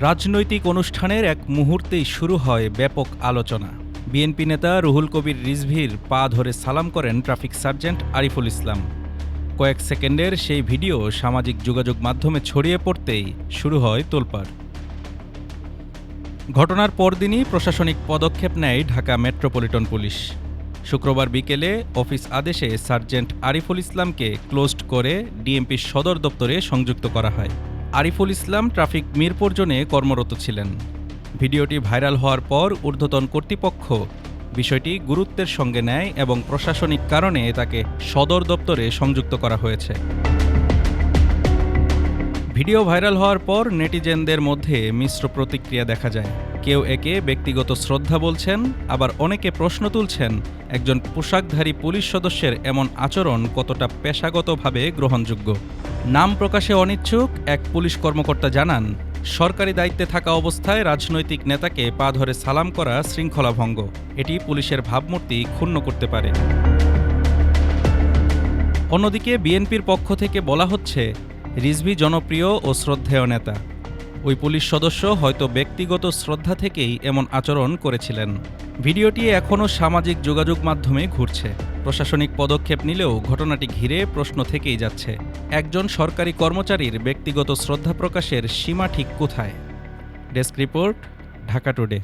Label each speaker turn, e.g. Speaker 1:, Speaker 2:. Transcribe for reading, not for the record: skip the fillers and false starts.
Speaker 1: রাজনৈতিক অনুষ্ঠানের এক মুহূর্তেই শুরু হয় ব্যাপক আলোচনা। বিএনপি নেতা রুহুল কবির রিজভীর পা ধরে সালাম করেন ট্রাফিক সার্জেন্ট আরিফুল ইসলাম। কয়েক সেকেন্ডের সেই ভিডিও সামাজিক যোগাযোগ মাধ্যমে ছড়িয়ে পড়তেই শুরু হয় তোলপাড়। ঘটনার পরদিনই প্রশাসনিক পদক্ষেপ নেয় ঢাকা মেট্রোপলিটন পুলিশ। শুক্রবার বিকেলে অফিস আদেশে সার্জেন্ট আরিফুল ইসলামকে ক্লোজড করে ডিএমপির সদর দপ্তরে সংযুক্ত করা হয়। আরিফুল ইসলাম ট্রাফিক মিরপুর জোনে কর্মরত ছিলেন। ভিডিওটি ভাইরাল হওয়ার পর ঊর্ধ্বতন কর্তৃপক্ষ বিষয়টি গুরুত্বের সঙ্গে নেয় এবং প্রশাসনিক কারণে তাকে সদর দপ্তরে সংযুক্ত করা হয়েছে। ভিডিও ভাইরাল হওয়ার পর নেটিজেনদের মধ্যে মিশ্র প্রতিক্রিয়া দেখা যায়। কেউ একে ব্যক্তিগত শ্রদ্ধা বলছেন, আবার অনেকে প্রশ্ন তুলছেন একজন পোশাকধারী পুলিশ সদস্যের এমন আচরণ কতটা পেশাগতভাবে গ্রহণযোগ্য। নাম প্রকাশে অনিচ্ছুক এক পুলিশ কর্মকর্তা জানান, সরকারি দায়িত্বে থাকা অবস্থায় রাজনৈতিক নেতাকে পা ধরে সালাম করা শৃঙ্খলাভঙ্গ। এটি পুলিশের ভাবমূর্তি ক্ষুণ্ণ করতে পারে। অন্যদিকে বিএনপির পক্ষ থেকে বলা হচ্ছে, রিজভী জনপ্রিয় ও শ্রদ্ধেয় নেতা। ওই পুলিশ সদস্য হয়তো ব্যক্তিগত শ্রদ্ধা থেকেই এমন আচরণ করেছিলেন। ভিডিওটি এখনও সামাজিক যোগাযোগ মাধ্যমে ঘুরছে। প্রশাসনিক পদক্ষেপ নিলেও ঘটনাটি ঘিরে প্রশ্ন থেকেই যাচ্ছে, একজন সরকারি কর্মচারীর ব্যক্তিগত শ্রদ্ধা প্রকাশের সীমা ঠিক কোথায়? Desk report, Dhaka today.